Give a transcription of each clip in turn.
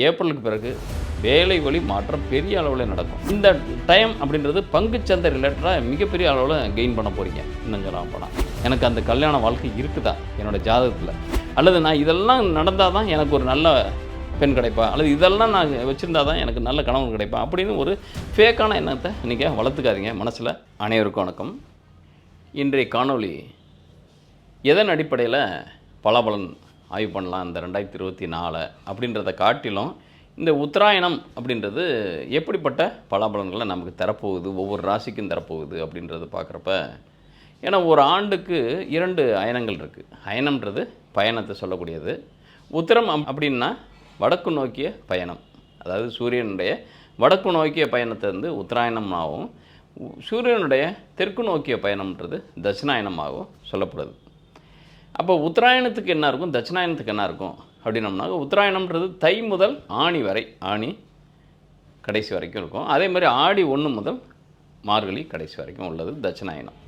ஏப்ரலுக்கு பிறகு வேலை வழி மாற்றம் பெரிய அளவில் நடக்கும். இந்த டைம் அப்படின்றது பங்குச்சந்தை ரிலேட்டடாக மிகப்பெரிய அளவில் கெயின் பண்ண போகிறீங்க. இன்னும் சொல்ல போனால் எனக்கு அந்த கல்யாண வாழ்க்கை இருக்குதா என்னோடய ஜாதகத்தில், அல்லது நான் இதெல்லாம் நடந்தால் தான் எனக்கு ஒரு நல்ல பெண் கிடைப்பா, அல்லது இதெல்லாம் நான் வச்சுருந்தா தான் எனக்கு நல்ல கணவன் கிடைப்பா அப்படின்னு ஒரு ஃபேக்கான எண்ணத்தை நீங்கள் வளர்த்துக்காதீங்க மனசில். அனைவருக்கும் வணக்கம். இன்றைய காணொளி எதன் அடிப்படையில் பலாபலன் ஆய்வு பண்ணலாம் இந்த 2024 அப்படின்றத காட்டிலும் இந்த உத்தராயணம் அப்படின்றது எப்படிப்பட்ட பலாபலன்களை நமக்கு தரப்போகுது, ஒவ்வொரு ராசிக்கும் தரப்போகுது அப்படின்றது பார்க்குறப்ப, ஏன்னா ஒரு ஆண்டுக்கு 2 அயனங்கள் இருக்குது. அயனம்ன்றது பயணத்தை சொல்லக்கூடியது. உத்தரம் அப்படின்னா வடக்கு நோக்கிய பயணம், அதாவது சூரியனுடைய வடக்கு நோக்கிய பயணத்தை வந்து உத்தராயணமாகவும், சூரியனுடைய தெற்கு நோக்கிய பயணம்ன்றது தட்சிணாயனமாகவும் சொல்லப்படுது. அப்போ உத்தராயணத்துக்கு என்ன இருக்கும், தட்சிணாயனத்துக்கு என்ன இருக்கும் அப்படின்னம்னா, உத்தராயணம்ன்றது தை முதல் ஆணி வரை, ஆணி கடைசி வரைக்கும் இருக்கும். அதே மாதிரி ஆடி 1 முதல் மார்கழி கடைசி வரைக்கும் உள்ளது தட்சிணாயனம்.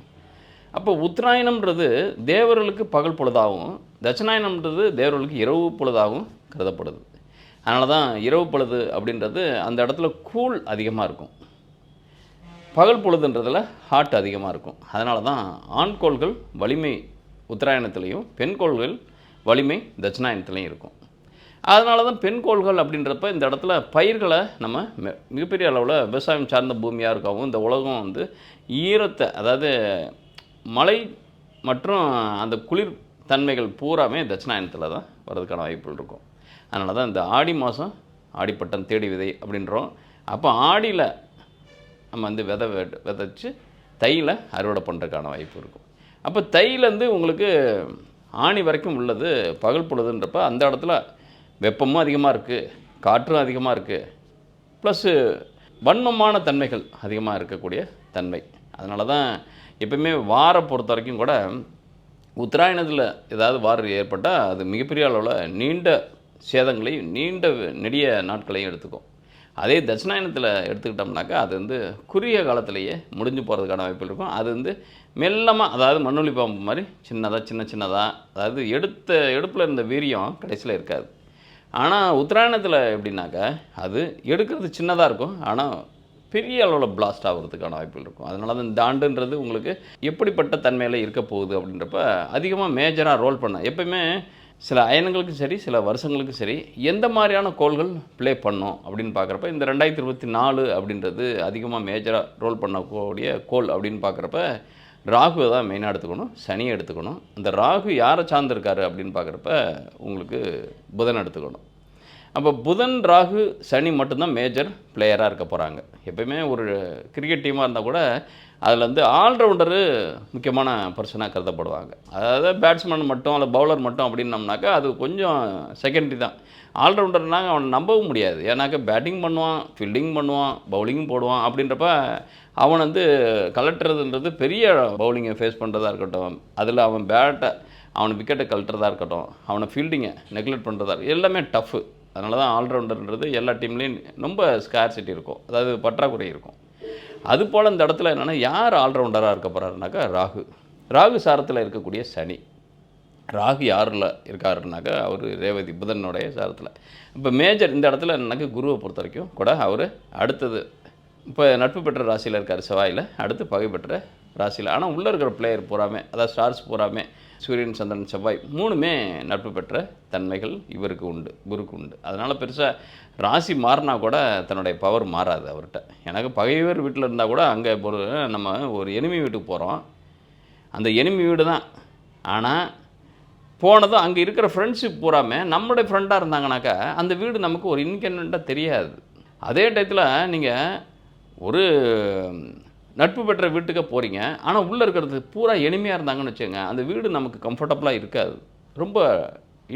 அப்போ உத்தராயணம்ன்றது தேவர்களுக்கு பகல் பொழுதாகவும், தட்சிணாயனம்ன்றது தேவர்களுக்கு இரவு பொழுதாகவும் கருதப்படுது. அதனால தான் இரவு பொழுது அப்படின்றது அந்த இடத்துல கூல் அதிகமாக இருக்கும், பகல் பொழுதுன்றதில் ஹாட் அதிகமாக இருக்கும். அதனால தான் ஆண்கோள்கள் வலிமை உத்தராயணத்துலேயும், பெண்கோள்கள் வலிமை தட்சிணாயனத்துலேயும் இருக்கும். அதனால தான் பெண்கோள்கள் அப்படின்றப்ப இந்த இடத்துல பயிர்களை நம்ம மிகப்பெரிய அளவில் விவசாயம் சார்ந்த பூமியாக இருக்கவும், இந்த உலகம் வந்து ஈரத்தை, அதாவது மழை மற்றும் அந்த குளிர் தன்மைகள் பூராமே தட்சிணாயனத்தில் தான் வர்றதுக்கான வாய்ப்புகள் இருக்கும். அதனால தான் இந்த ஆடி மாதம் ஆடிப்பட்டம் தேடி விதை அப்படின்றோம். அப்போ ஆடியில் நம்ம வந்து விதைச்சி தையில் அறுவடை பண்ணுறதுக்கான வாய்ப்பு இருக்கும். அப்போ தையிலேருந்து உங்களுக்கு ஆணி வரைக்கும் உள்ளது பகல் பொழுதுன்றப்ப அந்த இடத்துல வெப்பமும் அதிகமாக இருக்குது, காற்றும் அதிகமாக இருக்குது, ப்ளஸ்ஸு வன்மமான தன்மைகள் அதிகமாக இருக்கக்கூடிய தன்மை. அதனால தான் எப்பவுமே வாரை பொறுத்த வரைக்கும் கூட உத்தராயணத்தில் ஏதாவது வாரம் ஏற்பட்டால் அது மிகப்பெரிய அளவில் நீண்ட சேதங்களையும் நீண்ட நெடிய நாட்களையும் எடுத்துக்கும். அதே தட்சிணாயனத்தில் எடுத்துக்கிட்டோம்னாக்கா அது வந்து குறுகிய காலத்திலேயே முடிஞ்சு போகிறதுக்கான வாய்ப்பு இருக்கும். அது வந்து மெல்லமாக, அதாவது மண்ணுளி பாம்பு மாதிரி சின்னதாக, அதாவது எடுப்பில் இருந்த வீரியம் கடைசியில் இருக்காது. ஆனால் உத்தராயணத்தில் எப்படின்னாக்கா அது எடுக்கிறது சின்னதாக இருக்கும், ஆனால் பெரிய அளவில் பிளாஸ்ட் ஆகிறதுக்கான வாய்ப்புகள் இருக்கும். அதனால தான் இந்த ஆண்டுன்றது உங்களுக்கு எப்படிப்பட்ட தன்மையில் இருக்க போகுது அப்படின்றப்ப அதிகமாக மேஜராக ரோல் பண்ண, எப்பயுமே சில அயனங்களுக்கும் சரி சில வருஷங்களுக்கும் சரி எந்த மாதிரியான கோள்கள் ப்ளே பண்ணோம் அப்படின்னு பார்க்குறப்ப, இந்த 2024 அப்படின்றது அதிகமாக மேஜராக ரோல் பண்ணக்கூடிய கோள் அப்படின்னு பார்க்குறப்ப ராகுவை தான் மெயினாக எடுத்துக்கணும், சனியை எடுத்துக்கணும். அந்த ராகு யாரை சார்ந்திருக்காரு அப்படின்னு பார்க்குறப்ப உங்களுக்கு புதன் எடுத்துக்கணும். அப்போ புதன், ராகு, சனி மட்டும்தான் மேஜர் பிளேயராக இருக்க போகிறாங்க. எப்போயுமே ஒரு கிரிக்கெட் டீமாக இருந்தால் கூட அதில் வந்து ஆல்ரவுண்டரு முக்கியமான பர்சனாக கருதப்படுவாங்க. அதாவது பேட்ஸ்மேன் மட்டும் அல்லது பவுலர் மட்டும் அப்படின்னம்னாக்கா அது கொஞ்சம் செகண்டரி தான். ஆல்ரவுண்டர்னாங்க அவனை நம்பவும் முடியாது. ஏன்னாக்கா பேட்டிங் பண்ணுவான், ஃபீல்டிங் பண்ணுவான், பவுலிங்கும் போடுவான். அப்படின்றப்ப அவன் வந்து கலட்டுறதுன்றது பெரிய பவுலிங்கை ஃபேஸ் பண்ணுறதா இருக்கட்டும், அதில் அவன் பேட்டை அவனை விக்கெட்டை கழட்டுறதா இருக்கட்டும், அவனை ஃபீல்டிங்கை நெக்லெக்ட் பண்ணுறதா எல்லாமே டஃப்பு. அதனால தான் ஆல்ரவுண்டர்ன்றது எல்லா டீம்லேயும் ரொம்ப ஸ்கேர்சிட்டி இருக்கும், அதாவது பற்றாக்குறை இருக்கும். அதுபோல் இந்த இடத்துல என்னென்னா யார் ஆல்ரவுண்டராக இருக்க போகிறாருனாக்கா ராகு சாரத்தில் இருக்கக்கூடிய சனி. ராகு யாரில் இருக்காருனாக்கா அவர் ரேவதி புதனுடைய சாரத்தில். இப்போ மேஜர் இந்த இடத்துல என்னன்னாக்கா குருவை பொறுத்த வரைக்கும் கூட அவர் அடுத்தது இப்போ நட்பு பெற்ற ராசியில் இருக்கார் செவ்வாயில், அடுத்து பகை பெற்ற ராசியில். ஆனால் உள்ளே இருக்கிற பிளேயர் பூராமே, அதாவது ஸ்டார்ஸ் பூராமே சூரியன், சந்திரன், செவ்வாய் 3மே நட்பு பெற்ற தன்மைகள் இவருக்கு உண்டு, குருக்கு உண்டு. அதனால் பெருசாக ராசி மாறினா கூட தன்னுடைய பவர் மாறாது அவர்கிட்ட. எனக்கு பகைவர் வீட்டில் இருந்தால் கூட அங்கே நம்ம ஒரு எனிமி வீட்டுக்கு போகிறோம், அந்த எனிமி வீடு தான். ஆனால் போனதும் அங்கே இருக்கிற ஃப்ரெண்ட்ஷிப் பூராமே நம்மளுடைய ஃப்ரெண்டாக இருந்தாங்கனாக்கா அந்த வீடு நமக்கு ஒரு இன்கன்வீனியண்ட்டாக தெரியாது. அதே டயத்தில் நீங்கள் ஒரு நட்பு பெற்ற வீட்டுக்கு போகிறீங்க, ஆனால் உள்ளே இருக்கிறது பூரா எளிமையாக இருந்தாங்கன்னு வச்சுக்கோங்க, அந்த வீடு நமக்கு கம்ஃபர்டபுளாக இருக்காது, ரொம்ப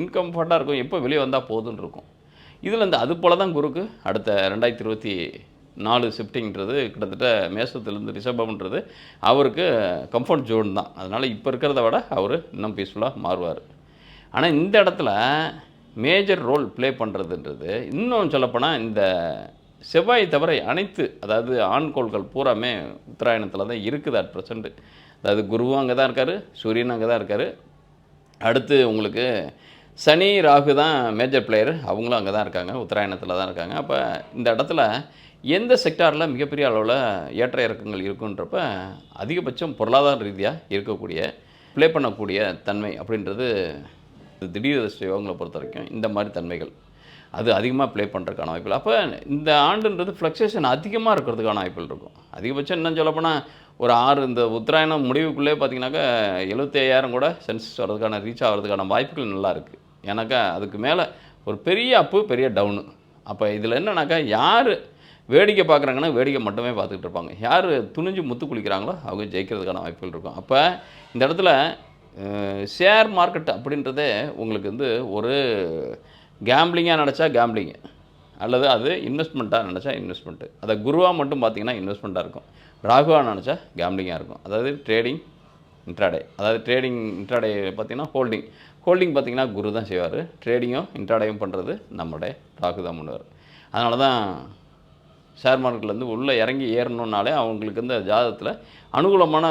இன்கம்ஃபர்ட்டாக இருக்கும், எப்போ வெளியே வந்தால் போதுன்னு இருக்கும். இதில் இந்த அது போல் தான் குருக்கு அடுத்த 2024 ஷிஃப்டிங்கிறது கிட்டத்தட்ட மேசத்துலேருந்து ரிஷபம்ன்றது அவருக்கு கம்ஃபர்ட் ஜோன் தான். அதனால் இப்போ இருக்கிறத விட அவர் இன்னும் பீஸ்ஃபுல்லாக மாறுவார். ஆனால் இந்த இடத்துல மேஜர் ரோல் ப்ளே பண்ணுறதுன்றது இன்னும் சொல்லப்போனால் இந்த செவ்வாய் தவிர அனைத்து, அதாவது ஆண்கோள்கள் பூராமே உத்தராயணத்தில் தான் இருக்குது அட் ப்ரெசண்ட்டு. அதாவது குருவும் அங்கே தான் இருக்கார், சூரியனும் அங்கே தான் இருக்கார். அடுத்து உங்களுக்கு சனி ராகு தான் மேஜர் பிளேயர், அவங்களும் அங்கே தான் இருக்காங்க, உத்தராயணத்தில் தான் இருக்காங்க. அப்போ இந்த இடத்துல எந்த செக்டாரில் மிகப்பெரிய அளவில் ஏற்ற இறக்கங்கள் இருக்குன்றப்ப அதிகபட்சம் பொருளாதார ரீதியாக இருக்கக்கூடிய ப்ளே பண்ணக்கூடிய தன்மை அப்படின்றது திடீர் அதிர்ஷ்ட யோகங்களை பொறுத்த வரைக்கும் இந்த மாதிரி தன்மைகள் அது அதிகமாக ப்ளே பண்ணுறதுக்கான வாய்ப்புகள். அப்போ இந்த ஆண்டுன்றது ஃப்ளக்சுவேஷன் அதிகமாக இருக்கிறதுக்கான வாய்ப்புகள் இருக்கும். அதிகபட்சம் இன்னும் சொல்லப்போனால் ஒரு 6 இந்த உத்தராயணம் முடிவுக்குள்ளே பார்த்தீங்கன்னாக்கா 75,000 கூட சென்சஸ் வர்றதுக்கான ரீச் ஆகிறதுக்கான வாய்ப்புகள் நல்லா இருக்குது. ஏன்னாக்கா அதுக்கு மேலே ஒரு பெரிய அப்பு பெரிய டவுனு. அப்போ இதில் என்னன்னாக்கா யார் வேடிக்கை பார்க்குறாங்கன்னா வேடிக்கை மட்டுமே பார்த்துக்கிட்டு இருப்பாங்க, யார் துணிஞ்சு முத்து குளிக்கிறாங்களோ அவங்க ஜெயிக்கிறதுக்கான வாய்ப்புகள் இருக்கும். அப்போ இந்த இடத்துல ஷேர் மார்க்கெட் அப்படின்றதே உங்களுக்கு வந்து ஒரு கேம்பிளிங்காக நினச்சா கேம்பிளிங்கு, அல்லது அது இன்வெஸ்ட்மெண்ட்டாக நினச்சா இன்வெஸ்ட்மெண்ட்டு. அதை குருவாக மட்டும் பார்த்திங்கன்னா இன்வெஸ்ட்மெண்ட்டாக இருக்கும், ராகுவாக நினச்சா கேம்பிளிங்காக இருக்கும். அதாவது ட்ரேடிங் இன்ட்ராடே, அதாவது ட்ரேடிங் இன்ட்ராடே பார்த்திங்கன்னா ஹோல்டிங் பார்த்திங்கன்னா குரு தான் செய்வார், ட்ரேடிங்கும் இன்ட்ராடேயும் பண்ணுறது நம்மளுடைய ராகு தான் பண்ணுவார். அதனால தான் ஷேர் மார்க்கெட்லேருந்து உள்ளே இறங்கி ஏறணுன்னாலே அவங்களுக்கு இந்த ஜாதகத்தில் அனுகூலமான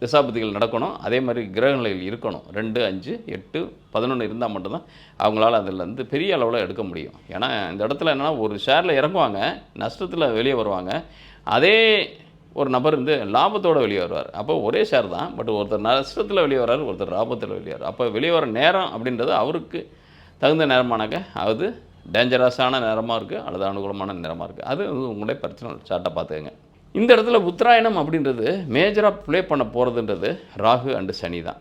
திசாபதிகள் நடக்கணும், அதே மாதிரி கிரகநிலைகள் இருக்கணும். 2, 5, 8, 11 இருந்தால் மட்டும்தான் அவங்களால அதில் பெரிய அளவில் எடுக்க முடியும். ஏன்னா இந்த இடத்துல என்னென்னா ஒரு ஷேரில் இறங்குவாங்க, நஷ்டத்தில் வெளியே வருவாங்க, அதே ஒரு நபர் லாபத்தோடு வெளியே வருவார். அப்போ ஒரே ஷேர் தான், பட் ஒருத்தர் நஷ்டத்தில் வெளியே வர்றார், ஒருத்தர் லாபத்தில் வெளியே வர்றார். அப்போ வெளியே வர நேரம் அப்படின்றது அவருக்கு தகுந்த நேரமானாக்க அது டேஞ்சரஸான நேரமாக இருக்குது அல்லது அனுகூலமான நேரமாக இருக்குது. அது உங்களுடைய பர்சனல் சார்ட்டை பார்த்துக்கங்க. இந்த இடத்துல உத்தராயணம் அப்படின்றது மேஜராக ப்ளே பண்ண போகிறதுன்றது ராகு அண்டு சனி தான்.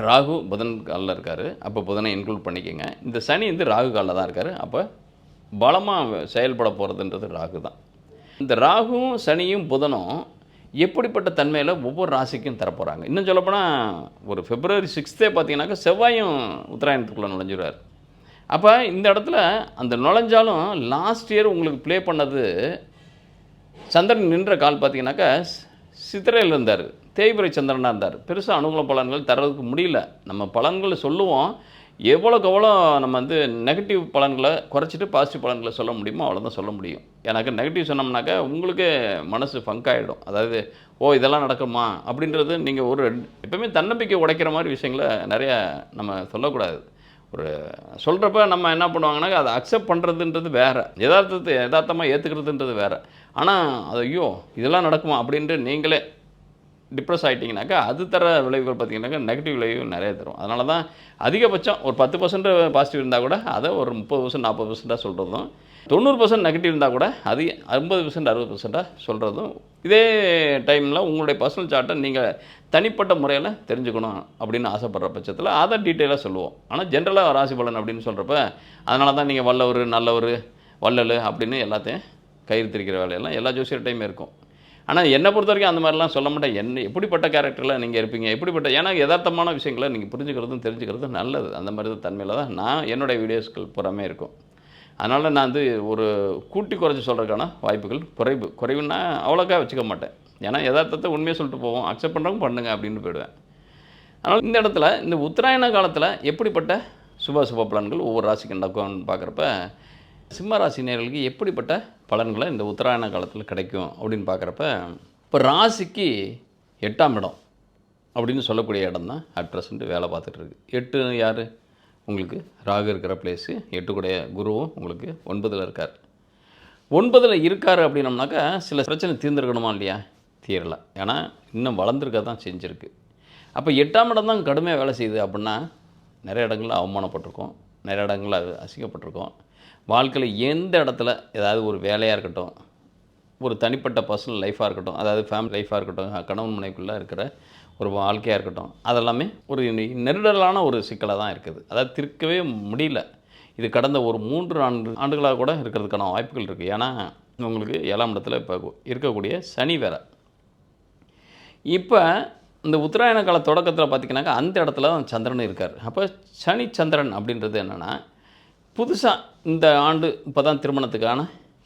ராகு புதன் காலில் இருக்கார், அப்போ புதனை இன்க்ளூட் பண்ணிக்கோங்க. இந்த சனி ராகு காலில் தான் இருக்கார், அப்போ பலமாக செயல்பட போகிறதுன்றது ராகு தான். இந்த ராகுவும் சனியும் புதனும் எப்படிப்பட்ட தன்மையில் ஒவ்வொரு ராசிக்கும் தரப்போகிறாங்க. இன்னும் சொல்லப்போனால் ஒரு February 6 பார்த்தீங்கன்னாக்கா செவ்வாயும் உத்தராயணத்துக்குள்ளே நுழைஞ்சிடுவார். அப்போ இந்த இடத்துல அந்த நுழைஞ்சாலும் லாஸ்ட் இயர் உங்களுக்கு ப்ளே பண்ணது சந்திரன் நின்ற கால் பார்த்தீங்கன்னாக்கா சித்திரையில் இருந்தார், தேய்பிரை சந்திரனாக இருந்தார், பெருசாக அனுகூல பலன்கள் தர்றதுக்கு முடியல. நம்ம பலன்களை சொல்லுவோம், எவ்வளோக்கு எவ்வளோ நம்ம நெகட்டிவ் பலன்களை குறைச்சிட்டு பாசிட்டிவ் பலன்களை சொல்ல முடியுமோ அவ்வளோதான் சொல்ல முடியும். எனக்கு நெகட்டிவ் சொன்னோம்னாக்கா உங்களுக்கு மனசு ஃபங்க் ஆகிடும். அதாவது இதெல்லாம் நடக்குமா அப்படின்றது நீங்கள் எப்பவுமே தன்னம்பிக்கை உடைக்கிற மாதிரி விஷயங்களை நிறையா நம்ம சொல்லக்கூடாது. ஒரு சொல்கிறப்ப நம்ம என்ன பண்ணுவாங்கன்னாக்கா அதை அக்செப்ட் பண்ணுறதுன்றது வேறு, யதார்த்தமாக ஏற்றுக்கிறதுன்றது வேறு. ஆனால் அது இதெல்லாம் நடக்குமா அப்படின்ட்டு நீங்களே டிப்ரெஸ் ஆகிட்டிங்கனாக்கா அது தர விளைவுகள் பார்த்திங்கனாக்கா நெகட்டிவ் விளைவு நிறைய தரும். அதனால தான் அதிகபட்சம் ஒரு 10% பாசிட்டிவ் இருந்தால் கூட அதை ஒரு 30%, 40% சொல்கிறதும், 90% நெகட்டிவ் இருந்தால் கூட அது 50%, 60% சொல்கிறதும். இதே டைமில் உங்களுடைய பர்சனல் சார்ட்டை நீங்கள் தனிப்பட்ட முறையில் தெரிஞ்சுக்கணும் அப்படின்னு ஆசைப்படுற பட்சத்தில் அதை டீட்டெயிலாக சொல்லுவோம். ஆனால் ஜென்ரலாக ராசி பலன் அப்படின்னு சொல்கிறப்ப அதனால தான் நீங்கள் வல்லவர், நல்லவர், வள்ளல் அப்படின்னு எல்லாத்தையும் கயிறு திரிக்கிற வேலையெல்லாம் எல்லா ஜோசியர்டையுமே இருக்கும். ஆனால் என்னை பொறுத்த வரைக்கும் அந்த மாதிரிலாம் சொல்ல மாட்டேன். எப்படிப்பட்ட கேரக்டரில் நீங்கள் இருப்பீங்க, ஏன்னா யதார்த்தமான விஷயங்களை நீங்கள் புரிஞ்சுக்கிறதும் தெரிஞ்சுக்கிறதும் நல்லது. அந்த மாதிரி தன்மையில் தான் நான் என்னுடைய வீடியோஸ்கள் புறமே இருக்கும். அதனால் நான் ஒரு கூட்டி குறைச்சி சொல்கிறதுக்கான வாய்ப்புகள் குறைவுன்னா அவ்வளோக்கா வச்சுக்க மாட்டேன். ஏன்னா யதார்த்தத்தை உண்மையாக சொல்லிட்டு போவோம், அக்செப்ட் பண்ணுறவங்க பண்ணுங்க அப்படின்னு போயிடுவேன். அதனால் இந்த இடத்துல இந்த உத்தராயண காலத்தில் எப்படிப்பட்ட சுப பலன்கள் ஒவ்வொரு ராசிக்கு நடக்கும்னு பார்க்குறப்ப சிம்ம ராசி நேயர்களுக்கு எப்படிப்பட்ட பலன்களை இந்த உத்தராயண காலத்தில் கிடைக்கும் அப்படின்னு பார்க்குறப்ப இப்போ ராசிக்கு 8ஆம் இடம் அப்படின்னு சொல்லக்கூடிய இடம் தான் அட் ப்ரெசென்ட் வேலை பார்த்துட்ருக்கு. 8 யார் உங்களுக்கு ராகு இருக்கிற பிளேஸு, 8 கூடைய குருவும் உங்களுக்கு 9ல் இருக்கார். 9ல் இருக்கார் அப்படின்னம்னாக்கா சில பிரச்சனை தீர்ந்துருக்கணுமா இல்லையா? தீரலை. ஏன்னா இன்னும் வளர்ந்துருக்க தான் செஞ்சுருக்கு. அப்போ 8ஆம் இடம் தான் கடுமையாக வேலை செய்யுது அப்படின்னா நிறைய இடங்களில் அவமானப்பட்டிருக்கோம், நிறைய இடங்களில் அசிங்கப்பட்டிருக்கோம். வாழ்க்கையில் எந்த இடத்துல ஏதாவது ஒரு வேலையாக இருக்கட்டும், ஒரு தனிப்பட்ட பர்சனல் லைஃபாக இருக்கட்டும், அதாவது ஃபேமிலி லைஃபாக இருக்கட்டும், கணவன் மனைவிக்குள்ளே இருக்கிற ஒரு வாழ்க்கையாக இருக்கட்டும், அதெல்லாமே ஒரு நெருடலான ஒரு சிக்கலாக தான் இருக்குது. அதாவது தீர்க்கவே முடியல. இது கடந்த ஒரு 3-4 ஆண்டுகளாக கூட இருக்கிறதுக்கான வாய்ப்புகள் இருக்குது. ஏன்னா உங்களுக்கு 7ஆம் இடத்துல இப்போ இருக்கக்கூடிய சனி வேறு. இப்போ இந்த உத்தராயண கால தொடக்கத்தில் பார்த்திங்கனாக்கா அந்த இடத்துல சந்திரன் இருக்கார். அப்போ சனி சந்திரன் அப்படின்றது என்னென்னா, புதுசாக இந்த ஆண்டு இப்போ தான் திருமணத்துக்கான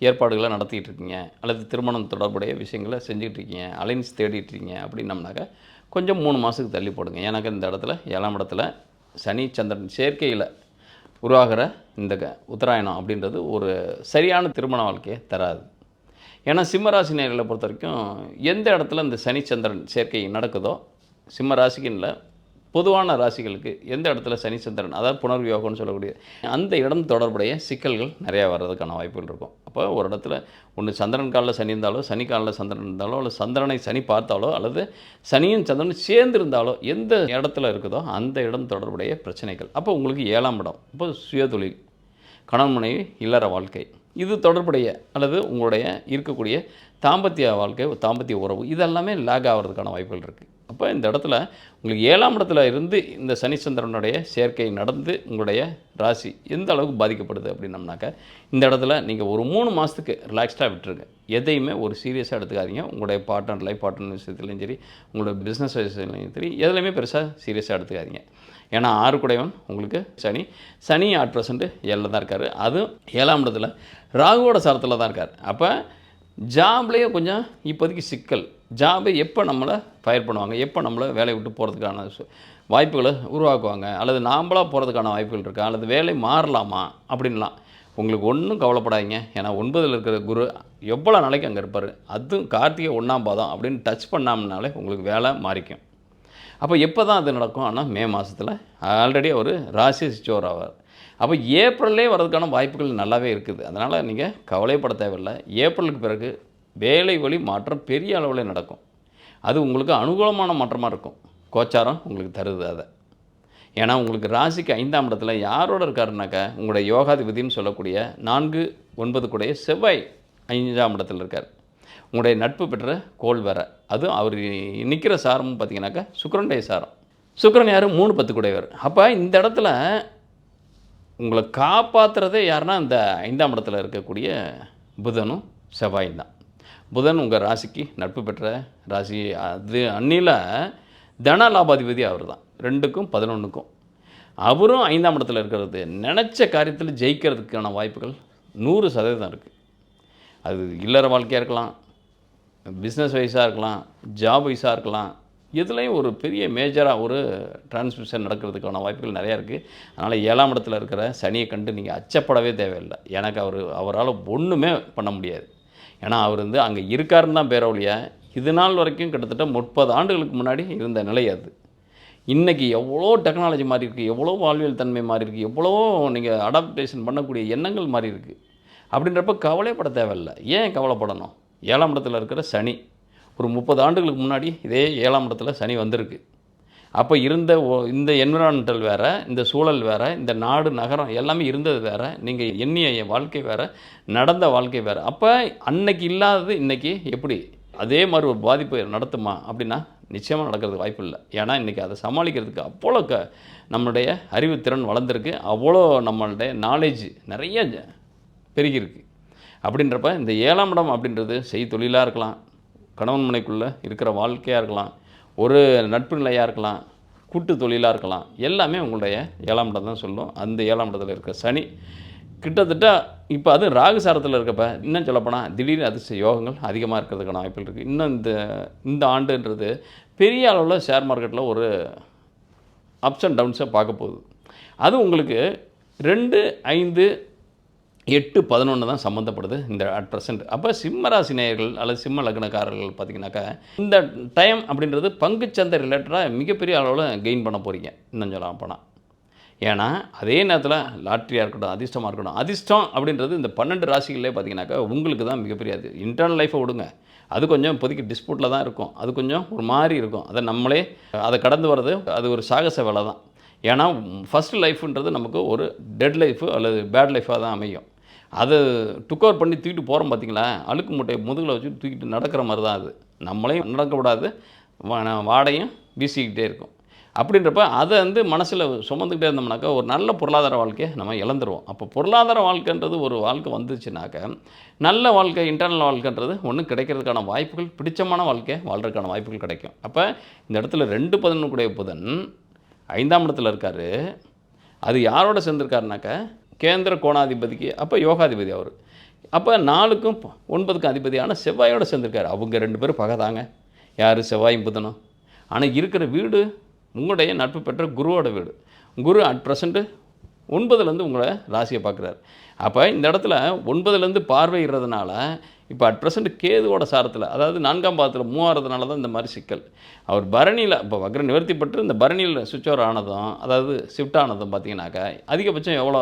ஏற்பாடுகளை நடத்திக்கிட்டு இருக்கீங்க, அல்லது திருமணம் தொடர்புடைய விஷயங்களை செஞ்சுக்கிட்டு இருக்கீங்க, அலைன்ஸ் தேடிட்டுருக்கீங்க அப்படின்னம்னாக்கா கொஞ்சம் 3 மாதத்துக்கு தள்ளி போடுங்க. எனக்கு இந்த இடத்துல 7ஆம் இடத்துல சனி சந்திரன் சேர்க்கையில் உருவாகிற இந்த உத்தராயணம் அப்படின்றது ஒரு சரியான திருமண வாழ்க்கையை தராது. ஏன்னா சிம்மராசி நேயர்களை பொறுத்த வரைக்கும் எந்த இடத்துல இந்த சனி சந்திரன் சேர்க்கை நடக்குதோ, சிம்மராசிக்கு இல்லை பொதுவான ராசிகளுக்கு எந்த இடத்துல சனி சந்திரன், அதாவது புனர்வியோகம்னு சொல்லக்கூடிய அந்த இடம் தொடர்புடைய சிக்கல்கள் நிறையா வர்றதுக்கான வாய்ப்புகள் இருக்கும். அப்போ ஒரு இடத்துல ஒன்று சந்திரன் காலில் சனி இருந்தாலோ, சனி காலில் சந்திரன் இருந்தாலோ, அல்லது சந்திரனை சனி பார்த்தாலோ, அல்லது சனியும் சந்திரனும் சேர்ந்து இருந்தாலோ, எந்த இடத்துல இருக்குதோ அந்த இடம் தொடர்புடைய பிரச்சனைகள். அப்போ உங்களுக்கு 7ஆம் இடம், இப்போ சுயதொழில், கணவன் மனைவி இல்லற வாழ்க்கை, இது தொடர்புடைய அல்லது உங்களுடைய இருக்கக்கூடிய தாம்பத்திய வாழ்க்கை, தாம்பத்திய உறவு, இதெல்லாமே லேக் ஆகிறதுக்கான வாய்ப்புகள் இருக்குது. அப்போ இந்த இடத்துல உங்களுக்கு 7ஆம் இடத்துல இருந்து இந்த சனி சந்திரனுடைய சேர்க்கை நடந்து உங்களுடைய ராசி எந்த அளவுக்கு பாதிக்கப்படுது அப்படின்னம்னாக்கா, இந்த இடத்துல நீங்கள் ஒரு 3 மாதத்துக்கு ரிலாக்ஸ்டாக விட்டுருங்க. எதையுமே ஒரு சீரியஸாக எடுத்துக்காதீங்க. உங்களுடைய பார்ட்னர், லைஃப் பார்ட்னர் விஷயத்துலையும் சரி, உங்களோட பிஸ்னஸ் விஷயத்துலையும் சரி, எதுலையுமே பெருசாக சீரியஸாக எடுத்துக்காதீங்க. ஏன்னா 6 குடையவன் உங்களுக்கு சனி 8% ஏழில் தான் இருக்கார். அதுவும் 7ஆம் இடத்துல ராகுவோட சாரத்தில் தான் இருக்கார். அப்போ ஜாப்லேயே கொஞ்சம் இப்போதைக்கு சிக்கல். ஜாபை எப்போ நம்மளை ஃபயர் பண்ணுவாங்க, எப்போ நம்மளை வேலையை விட்டு போகிறதுக்கான வாய்ப்புகளை உருவாக்குவாங்க, அல்லது நாம்பளாக போகிறதுக்கான வாய்ப்புகள் இருக்கா, அல்லது வேலை மாறலாமா அப்படின்லாம் உங்களுக்கு ஒன்றும் கவலைப்படாதீங்க. ஏன்னா 9ல் இருக்கிற குரு எவ்வளோ நாளைக்கு அங்கே இருப்பார். அதுவும் கார்த்திகை 1ஆம் பாதம் அப்படின்னு டச் பண்ணாமனாலே உங்களுக்கு வேலை மாறிக்கும். அப்போ எப்போ தான் அது நடக்கும்? ஆனால் மே மாதத்தில் ஆல்ரெடி ஒரு ராசி ஸ்டோர் ஆவார். அப்போ ஏப்ரல்லே வர்றதுக்கான வாய்ப்புகள் நல்லாவே இருக்குது. அதனால் நீங்கள் கவலைப்பட தேவையில்லை. ஏப்ரலுக்கு பிறகு வேலை வழி மாற்றம் பெரிய அளவில் நடக்கும். அது உங்களுக்கு அனுகூலமான மாற்றமாக இருக்கும். கோச்சாரம் உங்களுக்கு தருது அதை. ஏன்னா உங்களுக்கு ராசிக்கு 5ஆம் இடத்துல யாரோட இருக்காருனாக்கா, உங்களுடைய யோகாதிபதினு சொல்லக்கூடிய 4, 9 கூடைய செவ்வாய் 5ஆம் இடத்துல இருக்கார். உங்களுடைய நட்பு பெற்ற கோள் வேற. அதுவும் அவர் நிற்கிற சாரமும் பார்த்தீங்கன்னாக்கா சுக்கிரனுடைய சாரம். சுக்கிரன் யார்? 3, 10 கூடையவர். அப்போ இந்த இடத்துல உங்களை காப்பாற்றுறதே யாருன்னா இந்த 5ஆம் இடத்துல இருக்கக்கூடிய புதனும் செவ்வாயும் தான். புதன் உங்கள் ராசிக்கு நட்பு பெற்ற ராசி. அது அன்னியில் தன லாபாதிபதி அவர் தான். 2க்கும் 11க்கும் அவரும் 5ஆம் இடத்துல இருக்கிறது. நினச்ச காரியத்தில் ஜெயிக்கிறதுக்கான வாய்ப்புகள் 100% இருக்குது. அது இல்லற வாழ்க்கையாக இருக்கலாம், பிஸ்னஸ் வைஸாக இருக்கலாம், ஜாப் வைஸாக இருக்கலாம். இதுலேயும் ஒரு பெரிய மேஜராக ஒரு டிரான்ஸ்மிஷன் நடக்கிறதுக்கான வாய்ப்புகள் நிறையா இருக்குது. அதனால் 7ஆம் இடத்துல இருக்கிற சனியை கண்டு நீங்கள் அச்சப்படவே தேவையில்லை. எனக்கு அவரால் ஒன்றுமே பண்ண முடியாது. ஏன்னா அவர் அங்கே இருக்காருன்னு தான் பேர ஒழிய, இது நாள் வரைக்கும் கிட்டத்தட்ட 30 ஆண்டுகளுக்கு முன்னாடி இருந்த நிலை அது. இன்றைக்கி எவ்வளோ டெக்னாலஜி மாறி இருக்குது, எவ்வளோ வாழ்வியல் தன்மை மாறி இருக்குது, எவ்வளோ நீங்கள் அடாப்டேஷன் பண்ணக்கூடிய எண்ணங்கள் மாறி இருக்குது. அப்படின்றப்ப கவலைப்பட தேவையில்லை. ஏன் கவலைப்படணும்? 7ஆம் இடத்துல இருக்கிற சனி ஒரு 30 ஆண்டுகளுக்கு முன்னாடி இதே 7ஆம் இடத்துல சனி வந்திருக்கு. அப்போ இருந்த இந்த என்விரான்மெண்டல் வேறு, இந்த சூழல் வேறு, இந்த நாடு நகரம் எல்லாமே இருந்தது வேறு, நீங்கள் எண்ணிய வாழ்க்கை வேறு, நடந்த வாழ்க்கை வேறு. அப்போ அன்னைக்கு இல்லாதது இன்றைக்கி எப்படி அதே மாதிரி ஒரு பாதிப்பு நடத்துமா அப்படின்னா நிச்சயமாக நடக்கிறதுக்கு வாய்ப்பு இல்லை. ஏன்னா இன்றைக்கி அதை சமாளிக்கிறதுக்கு அவ்வளோ நம்மளுடைய அறிவுத்திறன் வளர்ந்துருக்கு, அவ்வளோ நம்மளுடைய நாலேஜ் நிறைய பெருகிருக்கு. அப்படின்றப்ப இந்த 7ஆம் இடம் அப்படின்றது தொழிலாக இருக்கலாம், கணவன் மனைக்குள்ளே இருக்கிற வாழ்க்கையாக இருக்கலாம், ஒரு நட்பு நிலையாக இருக்கலாம், கூட்டு தொழிலாக இருக்கலாம், எல்லாமே உங்களுடைய 7ஆம் இடம் தான் சொல்லும். அந்த 7ஆம் இடத்துல இருக்க சனி கிட்டத்தட்ட இப்போ அது ராகு சாரத்தில் இருக்கப்ப இன்னும் சொல்லப்போனால் திடீர்னு அதிர்ஷ்ட யோகங்கள் அதிகமாக இருக்கிறதுக்கான வாய்ப்புகள் இருக்குது. இன்னும் இந்த ஆண்டுன்றது பெரிய அளவில் ஷேர் மார்க்கெட்டில் ஒரு அப்ஸ் அண்ட் டவுன்ஸை பார்க்க போகுது. அது உங்களுக்கு 2, 5, 8, 11 தான் சம்மந்தப்படுது இந்த அட் ப்ரெசென்ட். அப்போ சிம்ம ராசி நேயர்கள் அல்லது சிம்ம லக்னக்காரர்கள் பார்த்திங்கனாக்கா, இந்த டைம் அப்படின்றது பங்குச்சந்தை ரிலேட்டடாக மிகப்பெரிய அளவில் கெயின் பண்ண போகிறீங்க இன்னும் சொல்லலாம் போனால். ஏன்னா அதே நேரத்தில் லாட்ரியாக இருக்கட்டும், அதிர்ஷ்டமாக இருக்கட்டும், அதிர்ஷ்டம் அப்படின்றது இந்த 12 ராசிகளே பார்த்திங்கனாக்கா உங்களுக்கு தான் மிகப்பெரிய அது. இன்டர்னல் லைஃப்பை விடுங்க, அது கொஞ்சம் இப்போதைக்கு டிஸ்பியூட்டில் தான் இருக்கும், அது கொஞ்சம் ஒரு மாதிரி இருக்கும். அதை கடந்து வர்றது அது ஒரு சாகச வேலை தான். ஏன்னா ஃபஸ்ட்டு லைஃப்ன்றது நமக்கு ஒரு டெட் லைஃபு அல்லது பேட் லைஃபாக தான் அமையும். அதை டுக்கவர் பண்ணி தூக்கிட்டு போகிறோம் பார்த்திங்களா, அழுக்கு மூட்டையை முதுகில் வச்சு தூக்கிட்டு நடக்கிற மாதிரி தான் அது. நம்மளையும் நடக்கக்கூடாது, வாடையும் வீசிக்கிட்டே இருக்கும். அப்படின்றப்ப அதை மனசில் சுமந்துக்கிட்டே இருந்தோம்னாக்கா ஒரு நல்ல பொருளாதார வாழ்க்கையை நம்ம இழந்துருவோம். அப்போ பொருளாதார வாழ்க்கைன்றது ஒரு வாழ்க்கை வந்துச்சுனாக்கா, நல்ல வாழ்க்கை இன்டர்னல் வாழ்க்கைன்றது ஒன்று கிடைக்கிறதுக்கான வாய்ப்புகள், பிடிச்சமான வாழ்க்கையை வாழ்கிறதுக்கான வாய்ப்புகள் கிடைக்கும். அப்போ இந்த இடத்துல 2, 11 கூடிய புதன் 5ஆம் இடத்துல இருக்கார். அது யாரோட சேர்ந்துருக்காருனாக்கா கேந்திர கோணாதிபதிக்கு, அப்போ யோகாதிபதி அவர். அப்போ 4க்கும் 9க்கும் அதிபதியான செவ்வாயோட சேர்ந்துருக்காரு. அவங்க 2 பேரும் பகைதாங்க. யார்? செவ்வாயும் புதனும். ஆனால் இருக்கிற வீடு உங்களுடைய நட்பு பெற்ற குருவோட வீடு. குரு அட் ப்ரெசண்ட்டு 9லேருந்து உங்களை ராசியை பார்க்குறாரு. அப்போ இந்த இடத்துல 9லேருந்து பார்வையிடுறதுனால இப்போ அட் ப்ரெசென்ட் கேதுவோட சாரத்தில், அதாவது 4ஆம் பாவத்தில் மூவாகிறதுனால தான் இந்த மாதிரி சிக்கல். அவர் பரணியில் இப்போ வக்ர நிவர்த்தி பெற்று இந்த பரணியில் சுவிட்ச் ஓவர் ஆனதும், அதாவது ஷிஃப்ட் ஆனதும் பார்த்தீங்கன்னாக்கா அதிகபட்சம் எவ்வளோ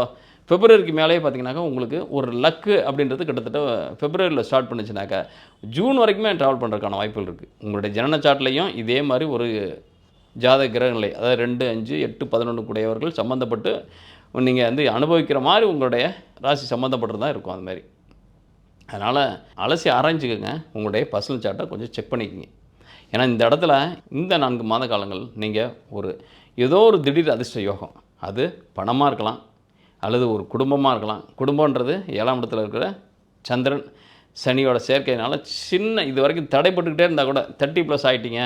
பிப்ரவரிக்கு மேலேயே பார்த்தீங்கன்னாக்கா உங்களுக்கு ஒரு லக்கு அப்படின்றது கிட்டத்தட்ட பிப்ரவரியில் ஸ்டார்ட் பண்ணுச்சுனாக்கா ஜூன் வரைக்குமே ட்ராவல் பண்ணுறதுக்கான வாய்ப்புகள் இருக்குது. உங்களுடைய ஜனன சார்ட்லையும் இதே மாதிரி ஒரு ஜாதக கிரகங்களை, அதாவது 2, 5, 8, 11 கூடியவர்கள் சம்மந்தப்பட்டு நீங்கள் வந்து அனுபவிக்கிற மாதிரி உங்களுடைய ராசி சம்மந்தப்பட்டு தான் இருக்கும். அது மாதிரி அதனால் அலசி ஆராய்ச்சிக்கோங்க. உங்களுடைய பர்சனல் சார்ட்டை கொஞ்சம் செக் பண்ணிக்கோங்க. ஏன்னா இந்த இடத்துல இந்த 4 மாத காலங்கள் நீங்கள் ஏதோ ஒரு திடீர் அதிர்ஷ்ட யோகம், அது பணமாக இருக்கலாம் அல்லது ஒரு குடும்பமாக இருக்கலாம். குடும்பன்றது 7ஆம் இடத்துல இருக்கிற சந்திரன் சனியோட சேர்க்கையினால சின்ன இது வரைக்கும் தடைப்பட்டுக்கிட்டே இருந்தால் கூட 30+ ஆகிட்டீங்க,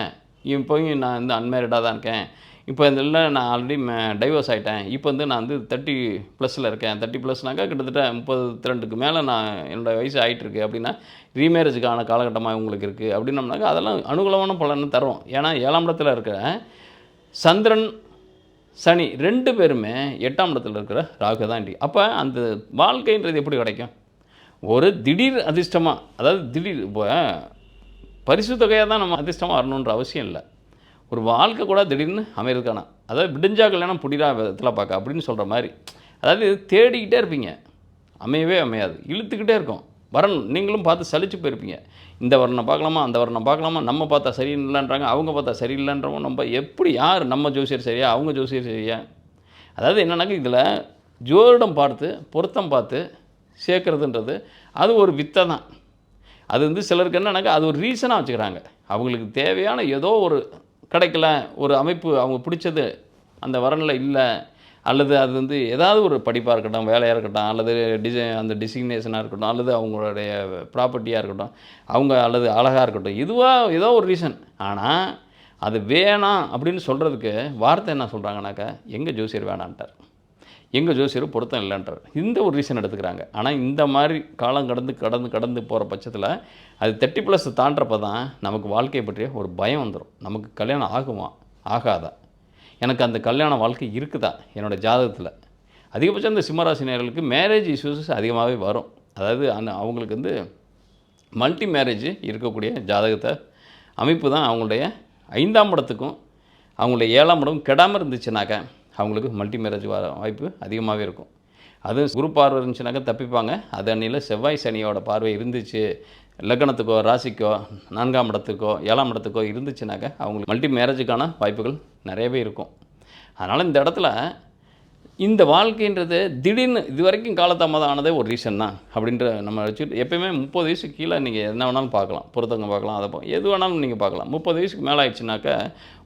இப்போயும் நான் வந்து அன்மேரிடாக தான் இருக்கேன், இப்போ இதில் நான் ஆல்ரெடி டைவர்ஸ் ஆகிட்டேன், இப்போ வந்து நான் வந்து 30+ல் இருக்கேன், 30+னாக்கா கிட்டத்தட்ட 32க்கு மேலே நான் என்னோடய வயசு ஆகிட்டுருக்கு அப்படின்னா ரீமேரேஜுக்கான காலகட்டமாக உங்களுக்கு இருக்குது அப்படின்னம்னாக்கா அதெல்லாம் அனுகூலமான பலனை தரும். ஏன்னா 7ஆம் இடத்துல இருக்கிற சந்திரன் சனி 2 பேருமே 8ஆம் இடத்துல இருக்கிற ராகு தான். அப்போ அந்த வாழ்க்கைன்றது எப்படி கிடைக்கும்? ஒரு திடீர் அதிர்ஷ்டமாக, அதாவது திடீர் இப்போ பரிசு தொகையாக தான் நம்ம அதிர்ஷ்டமாக வரணுன்ற அவசியம் இல்லை. ஒரு வாழ்க்கை கூட திடீர்னு அமைகிறதுக்கான, அதாவது விடிஞ்சா கல்யாணம் புடிரா விதத்தில் பார்க்க அப்படின்னு சொல்கிற மாதிரி, அதாவது தேடிக்கிட்டே இருப்பீங்க, அமையவே அமையாது, இழுத்துக்கிட்டே இருக்கும். வரணும் நீங்களும் பார்த்து சலிச்சு போயிருப்பீங்க. இந்த வரனை பார்க்கலாமா, அந்த வரனை பார்க்கலாமா, நம்ம பார்த்தா சரியில்லைன்றாங்க, அவங்க பார்த்தா சரியில்லைன்றவங்க, நம்ம எப்படி யார் நம்ம ஜோசியர் சரியா அவங்க ஜோசியர் சரியா? அதாவது என்னன்னாக்க இதில் ஜோதிடம் பார்த்து பொருத்தம் பார்த்து சேர்க்குறதுன்றது அது ஒரு வித்தை தான். அது வந்து சிலருக்கு என்னன்னாக்கா அது ஒரு ரீசனாக வச்சுக்கிறாங்க. அவங்களுக்கு தேவையான ஏதோ ஒரு கிடைக்கல, ஒரு அமைப்பு அவங்க பிடிச்சது அந்த வரனில் இல்லை, அல்லது அது வந்து ஏதாவது ஒரு படிப்பாக இருக்கட்டும், வேலையாக இருக்கட்டும், அல்லது அந்த டிசிக்னேஷனாக இருக்கட்டும், அல்லது அவங்களுடைய ப்ராப்பர்ட்டியாக இருக்கட்டும், அவங்க அல்லது அழகாக இருக்கட்டும், இதுவாக ஏதோ ஒரு ரீசன். ஆனால் அது வேணாம் அப்படின்னு சொல்கிறதுக்கு வார்த்தை என்ன சொல்கிறாங்கனாக்கா, எங்கள் ஜோசியர் வேணான்ட்டார், எங்கள் ஜோசியர் பொருத்தம் இல்லைன்றார், இந்த ஒரு ரீசன் எடுத்துக்கிறாங்க. ஆனால் இந்த மாதிரி காலம் கடந்து போகிற பட்சத்தில் அது 30+ தாண்டப்போ தான் நமக்கு வாழ்க்கையை பற்றிய ஒரு பயம் வந்துடும். நமக்கு கல்யாணம் ஆகுமா ஆகாதா, எனக்கு அந்த கல்யாண வாழ்க்கை இருக்குதா என்னோடய ஜாதகத்தில். அதிகபட்சம் இந்த சிம்மராசினியர்களுக்கு மேரேஜ் இஷ்யூஸஸ் அதிகமாகவே வரும். அதாவது அவங்களுக்கு வந்து மல்டி மேரேஜ் இருக்கக்கூடிய ஜாதகத்தை அமைப்பு தான் அவங்களுடைய 5ஆம் இடத்துக்கும் அவங்களுடைய 7ஆம் இடம் கெடாமல் இருந்துச்சுனாக்கா அவங்களுக்கு மல்டி மேரேஜ் வர வாய்ப்பு அதிகமாகவே இருக்கும். அதுவும் குரு பார்வை இருந்துச்சுனாக்கா தப்பிப்பாங்க. அது அன்னியில் செவ்வாய் சனியோட பார்வை இருந்துச்சு லக்னத்துக்கோ ராசிக்கோ 4ஆம் இடத்துக்கோ 7ஆம் இடத்துக்கோ இருந்துச்சுனாக்கா அவங்களுக்கு மல்டி மேரேஜுக்கான வாய்ப்புகள் நிறையவே இருக்கும். அதனால் இந்த இடத்துல இந்த வாழ்க்கைன்றது திடீர்னு இது வரைக்கும் காலதாமதம் ஆனதே ஒரு ரீசன் தான் அப்படின்ற நம்ம வச்சுட்டு எப்போயுமே 30 வயசுக்கு கீழே நீங்கள் என்ன வேணாலும் பார்க்கலாம், பொறுத்தவங்க பார்க்கலாம், அதை எது வேணாலும் நீங்கள் பார்க்கலாம். 30 வயசுக்கு மேலே ஆயிடுச்சுனாக்கா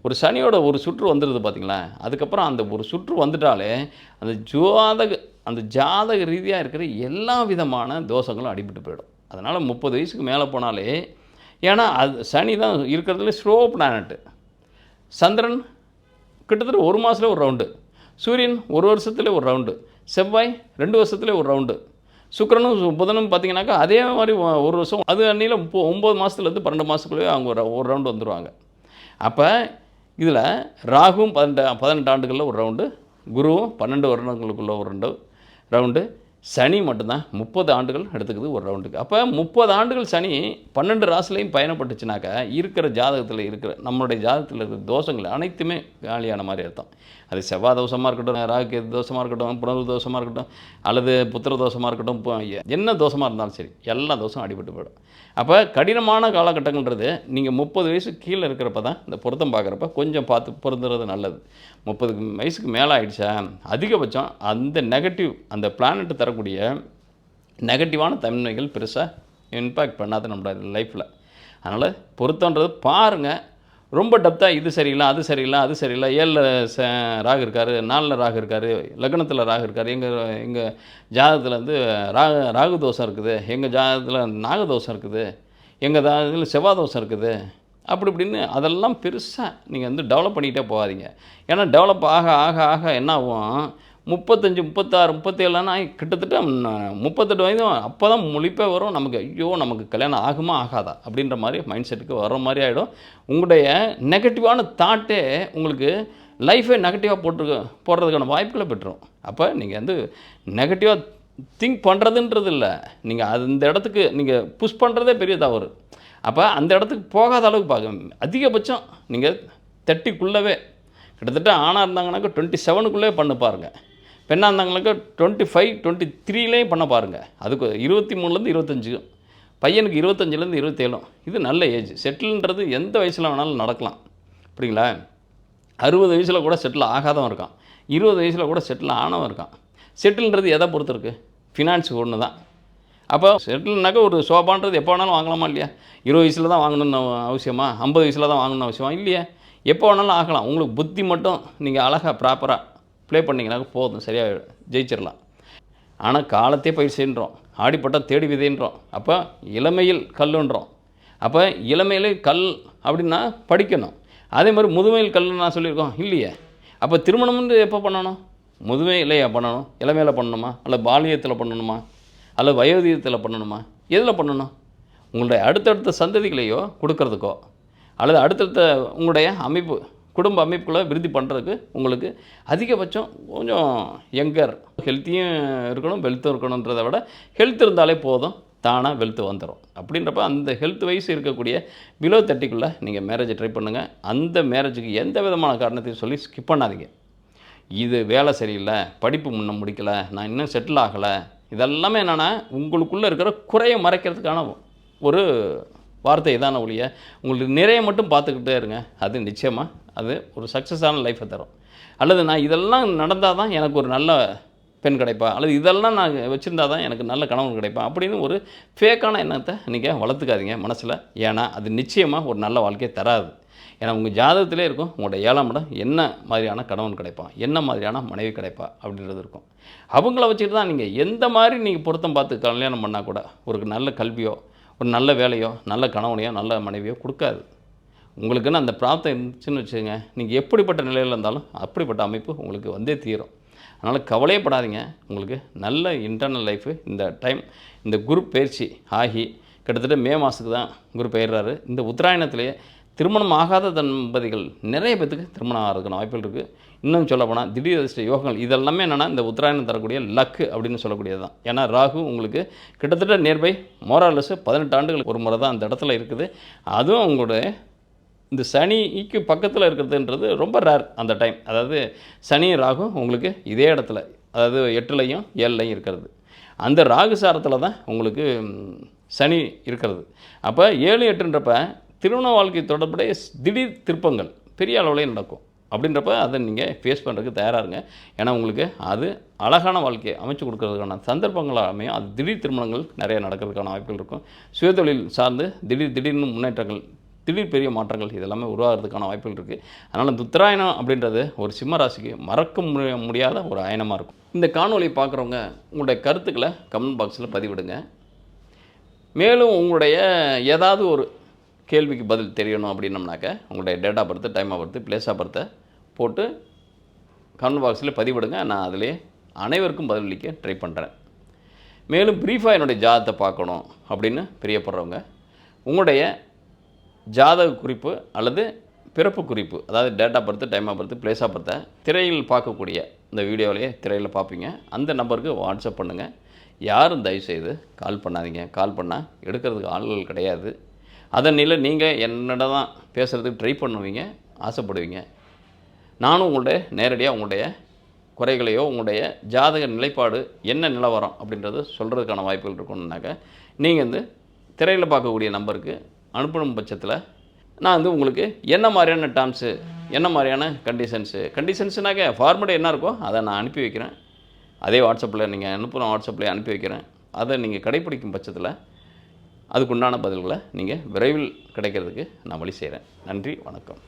ஒரு சனியோட ஒரு சுற்று வந்துடுது பார்த்தீங்களா, அதுக்கப்புறம் அந்த ஒரு சுற்று வந்துட்டாலே அந்த ஜாதக ரீதியாக இருக்கிற எல்லா விதமான தோஷங்களும் அடிபட்டு போயிடும். அதனால் 30 வயசுக்கு மேலே போனாலே, ஏன்னா அது சனி தான் இருக்கிறதுல ஸ்லோ பிளானட்டு. சந்திரன் கிட்டத்தட்ட 1 மாதத்துல ஒரு ரவுண்டு, சூரியன் 1 வருஷத்துல ஒரு ரவுண்டு, செவ்வாய் 2 வருஷத்துல ஒரு ரவுண்டு, சுக்கிரனும் புதனும் பார்த்தீங்கன்னாக்கா அதே மாதிரி 1 வருஷம், அது அன்னியில் 9 மாதத்துலேருந்து 12 மாதத்துக்குள்ளேயே அவங்க ஒரு ரவுண்டு வந்துடுவாங்க. அப்போ இதில் ராகுவும் 18 ஆண்டுகளில் ஒரு ரவுண்டு, குருவும் 12 வருடங்களுக்குள்ள ஒரு ரவுண்டு, சனி மட்டும்தான் 30 ஆண்டுகள் எடுத்துக்குது ஒரு ரவுண்டுக்கு. அப்போ 30 ஆண்டுகள் சனி 12 ராசிலையும் பயணப்பட்டுச்சுனாக்கா இருக்கிற ஜாதகத்தில் இருக்கிற நம்மளுடைய ஜாதகத்தில் இருக்கிற தோஷங்கள் அனைத்துமே காலியான மாதிரி அர்த்தம். அது செவ்வாய் தோஷமாக இருக்கட்டும், ராகு தோஷமாக இருக்கட்டும், புனர்வு தோஷமாக இருக்கட்டும், அல்லது புத்திர தோஷமாக இருக்கட்டும், என்ன தோஷமாக இருந்தாலும் சரி எல்லா தோஷம் அடிபட்டு போயிடும். அப்போ கடினமான காலகட்டங்கள்ன்றது நீங்கள் 30 வயசுக்கு கீழே இருக்கிறப்ப தான் இந்த பொருத்தம் பார்க்குறப்ப கொஞ்சம் பார்த்து பொருந்துறது நல்லது. 30 வயசுக்கு மேலே ஆகிடுச்சா அதிகபட்சம் அந்த நெகட்டிவ் அந்த பிளானெட்டு தரக்கூடிய நெகட்டிவான தன்மைகள் பெருசாக இம்பேக்ட் பண்ணாது நம்மளோட லைஃப்பில். அதனால் பொருத்தன்றது பாருங்கள், ரொம்ப டெப்த்தாக இது சரியில்லை அது சரியில்லை அது சரியில்லை, 7ல் ராகு இருக்கார், 4ல் ராகு இருக்கார், லக்னத்தில் ராகு இருக்கார், எங்கள் ஜாதகத்தில் வந்து ராகு தோஷம் இருக்குது, எங்கள் ஜாதகத்தில் நாகதோஷம் இருக்குது, எங்கள் ஜாதகத்தில் செவ்வாய் தோஷம் இருக்குது, அப்படி இப்படின்னு அதெல்லாம் பெருசாக நீங்கள் வந்து டெவலப் பண்ணிக்கிட்டே போகாதீங்க. ஏன்னா டெவலப் ஆக ஆக ஆக என்ன ஆகும், 35 36 37னா கிட்டத்தட்ட 38 வயதும் அப்போ தான் முழிப்பே வரும் நமக்கு. ஐயோ நமக்கு கல்யாணம் ஆகுமா ஆகாதா அப்படின்ற மாதிரி மைண்ட் செட்டுக்கு வர்ற மாதிரி ஆகிடும். உங்களுடைய நெகட்டிவான தாட்டே உங்களுக்கு லைஃபை நெகட்டிவாக போடுறதுக்கான வாய்ப்புகளை பெற்றுரும். அப்போ நீங்கள் வந்து நெகட்டிவாக திங்க் பண்ணுறதுன்றது இல்லை, நீங்கள் அந்த இடத்துக்கு நீங்கள் புஷ் பண்ணுறதே பெரிய தவறு. அப்போ அந்த இடத்துக்கு போகாத அளவுக்கு பார்க்க அதிகபட்சம் நீங்கள் 30க்குள்ளவே, கிட்டத்தட்ட ஆணாக இருந்தாங்கனாக்கா 27க்குள்ளே பண்ண பாருங்கள், பெண்ணாக இருந்தாங்கனாக்கா 25, 23லேயும் பண்ண பாருங்கள். அதுக்கு 23லேருந்து 25, பையனுக்கு 25லேருந்து 27. இது நல்ல ஏஜ். செட்டில்ன்றது எந்த வயசில் வேணாலும் நடக்கலாம், அப்படிங்களா? 60 வயசில் கூட செட்டில் ஆகாதவன் இருக்கான், 20 வயசில் கூட செட்டில் ஆனவன் இருக்கான். செட்டில்ன்றது எதை பொறுத்து இருக்குது? ஃபினான்ஸ் ஒன்று தான். அப்போ செட்டில்னாக்கா ஒரு சோபான்றது எப்போ வேணாலும் வாங்கலாமா இல்லையா? 20 வயசில் தான் வாங்கணும்னு அவசியமா? 50 வயசில் தான் வாங்கணும்னு அவசியமா? இல்லையே, எப்போ வேணாலும் ஆகலாம். உங்களுக்கு புத்தி மட்டும் நீங்கள் அழகாக ப்ராப்பராக ப்ளே பண்ணிங்கனாக்க போதும், சரியாக ஜெயிச்சிடலாம். ஆனால் காலத்தே பயிர் செய்கிறோம், ஆடிப்பட்டம் தேடி விதைன்றோம். அப்போ இளமையில் கல்லுன்றோம். அப்போ இளமையில் கல் அப்படின்னா படிக்கணும். அதே மாதிரி முதுமையில் கல்லுன்னு நான் சொல்லியிருக்கோம் இல்லையே. அப்போ திருமணம்னு எப்போ பண்ணணும்? முதுமையிலையா பண்ணணும்? இளமையில் பண்ணணுமா? அல்ல பாலியத்தில் பண்ணணுமா? அல்ல வயோதிகத்தில் பண்ணணுமா? எதில் பண்ணணும்? உங்களுடைய அடுத்தடுத்த சந்ததிகளையோ கொடுக்கறதுக்கோ, அல்லது அடுத்தடுத்த உங்களுடைய அமைப்பு, குடும்ப அமைப்புகளை விருத்தி பண்ணுறதுக்கு உங்களுக்கு அதிகபட்சம் கொஞ்சம் யங்கர், ஹெல்த்தியும் இருக்கணும் வெல்த்தும் இருக்கணுன்றதை விட ஹெல்த் இருந்தாலே போதும், தானாக வெல்த்து வந்துடும். அப்படின்றப்ப அந்த ஹெல்த் வைஸ் இருக்கக்கூடிய பிலோ 30க்குள்ளே நீங்கள் மேரேஜை ட்ரை பண்ணுங்கள். அந்த மேரேஜுக்கு எந்த விதமான காரணத்தையும் சொல்லி ஸ்கிப் பண்ணாதீங்க. இது வேலை சரியில்லை, படிப்பு முன்ன முடிக்கலை, நான் இன்னும் செட்டில் ஆகலை, இதெல்லாமே என்னென்னா உங்களுக்குள்ளே இருக்கிற குறையை மறைக்கிறதுக்கான ஒரு வார்த்தை தானே ஒழிய, உங்களுக்கு நிறைய மட்டும் பார்த்துக்கிட்டே இருங்க. அது நிச்சயமாக அது ஒரு சக்ஸஸான லைஃப்பை தரும். அல்லது நான் இதெல்லாம் நடந்தால் தான் எனக்கு ஒரு நல்ல பெண் கிடைப்பா, அல்லது இதெல்லாம் நான் வச்சுருந்தா தான் எனக்கு நல்ல கணவன் கிடைப்பா அப்படின்னு ஒரு ஃபேக்கான எண்ணத்தை நீங்கள் வளர்த்துக்காதீங்க மனசில். ஏன்னா அது நிச்சயமாக ஒரு நல்ல வாழ்க்கையை தராது. ஏன்னா உங்கள் ஜாதகத்திலே இருக்கும் உங்களோட 7ஆம் இடம் என்ன மாதிரியான கணவன் கிடைப்பான், என்ன மாதிரியான மனைவி கிடைப்பா அப்படின்றது இருக்கும். அவங்கள வச்சுட்டு தான் நீங்கள் எந்த மாதிரி நீங்கள் பொருத்தம் பார்த்து கல்யாணம் பண்ணால் கூட ஒரு நல்ல கல்வியோ, ஒரு நல்ல வேலையோ, நல்ல கணவனையோ, நல்ல மனைவியோ கொடுக்காது. உங்களுக்குன்னு அந்த பிராப்தம் இருந்துச்சுன்னு வச்சுக்கோங்க, நீங்கள் எப்படிப்பட்ட நிலையில் இருந்தாலும் அப்படிப்பட்ட அமைப்பு உங்களுக்கு வந்தே தீரும். அதனால் கவலையப்படாதீங்க. உங்களுக்கு நல்ல இன்டர்னல் லைஃபு இந்த டைம், இந்த குரு பயிற்சி ஆகி கிட்டத்தட்ட மே மாதத்துக்கு தான் குரு பெயர்றாரு. இந்த உத்தராயணத்திலேயே திருமணம் ஆகாத தம்பதிகள் நிறைய பேத்துக்கு திருமணம் ஆகிறதுக்கான வாய்ப்புகள் இருக்குது. இன்னும் சொல்ல போனால் திடீர் அதிர்ஷ்ட யோகங்கள் இதெல்லாமே என்னென்னா இந்த உத்தராயணம் தரக்கூடிய லக்கு அப்படின்னு சொல்லக்கூடியது தான். ஏன்னா ராகு உங்களுக்கு கிட்டத்தட்ட நியர்பை மோராலஸ் 18 ஆண்டுகளுக்கு ஒரு முறை தான் அந்த இடத்துல இருக்குது. அதுவும் உங்களுடைய இந்த சனிக்கு பக்கத்தில் இருக்கிறதுன்றது ரொம்ப ரேர் அந்த டைம். அதாவது சனி ராகு உங்களுக்கு இதே இடத்துல, அதாவது 8லையும் 7லையும் இருக்கிறது. அந்த ராகு சாரத்தில் தான் உங்களுக்கு சனி இருக்கிறது. அப்போ 7, 8ன்றப்ப திருமண வாழ்க்கை தொடர்புடைய திடீர் திருப்பங்கள் பெரிய அளவுலேயே நடக்கும். அப்படின்றப்ப அதை நீங்கள் ஃபேஸ் பண்ணுறதுக்கு தயாராக இருங்க. ஏன்னா உங்களுக்கு அது அழகான வாழ்க்கையை அமைச்சு கொடுக்கறதுக்கான சந்தர்ப்பங்களாக அமையும். அது திடீர் திருமணங்கள் நிறைய நடக்கிறதுக்கான வாய்ப்புகள் இருக்கும். சுயதொழில் சார்ந்து திடீர்னு முன்னேற்றங்கள், திடீர் பெரிய மாற்றங்கள் இதெல்லாமே உருவாகிறதுக்கான வாய்ப்புகள் இருக்குது. அதனால் இந்த உத்தராயணம் அப்படின்றது ஒரு சிம்ம ராசிக்கு மறக்க முடியாத ஒரு அயனமாக இருக்கும். இந்த காணொலியை பார்க்குறவங்க உங்களுடைய கருத்துக்களை கமெண்ட் பாக்ஸில் பதிவிடுங்க. மேலும் உங்களுடைய ஏதாவது ஒரு கேள்விக்கு பதில் தெரியணும் அப்படின்னம்னாக்க உங்களுடைய date of birth, time of birth, place of பர்த்தை போட்டு கமெண்ட் பாக்ஸில் பதிவிடுங்க. நான் அதிலே அனைவருக்கும் பதிலளிக்க ட்ரை பண்ணுறேன். மேலும் ப்ரீஃபாக என்னுடைய ஜாதகத்தை பார்க்கணும் அப்படின்னு பிரியப்படுறவங்க உங்களுடைய ஜாதக குறிப்பு அல்லது பிறப்பு குறிப்பு, அதாவது date of birth, time of birth, place of பர்த்தை திரையில் பார்க்கக்கூடிய இந்த வீடியோவிலேயே திரையில் பார்ப்பீங்க. அந்த நம்பருக்கு வாட்ஸ்அப் பண்ணுங்கள். யாரும் தயவுசெய்து கால் பண்ணாதீங்க. கால் பண்ணால் எடுக்கிறதுக்கு ஆள்கள் கிடையாது. அதனில நீங்கள் என்னிடம் தான் பேசுகிறதுக்கு ட்ரை பண்ணுவீங்க, ஆசைப்படுவீங்க. நானும் உங்களுடைய நேரடியாக உங்களுடைய குறைகளையோ உங்களுடைய ஜாதக நிலைப்பாடு என்ன நிலவரம் அப்படின்றது சொல்கிறதுக்கான வாய்ப்புகள் இருக்கணுன்னாக்க நீங்கள் திரையில் பார்க்கக்கூடிய நம்பருக்கு அனுப்பணும் பட்சத்தில் நான் உங்களுக்கு என்ன மாதிரியான டேர்ம்ஸு, என்ன மாதிரியான கண்டிஷன்ஸுனாக்க ஃபார்மேட் என்ன இருக்கோ அதை நான் அனுப்பி வைக்கிறேன். அதே வாட்ஸ்அப்பில் நீங்கள் அனுப்புகிற வாட்ஸ்அப்பில் அனுப்பி வைக்கிறேன். அதை நீங்கள் கடைப்பிடிக்கும் பட்சத்தில் அதுக்குண்டான பதில்களை நீங்கள் விரைவில் கிடைக்கிறதுக்கு நான் வழி செய்கிறேன். நன்றி, வணக்கம்.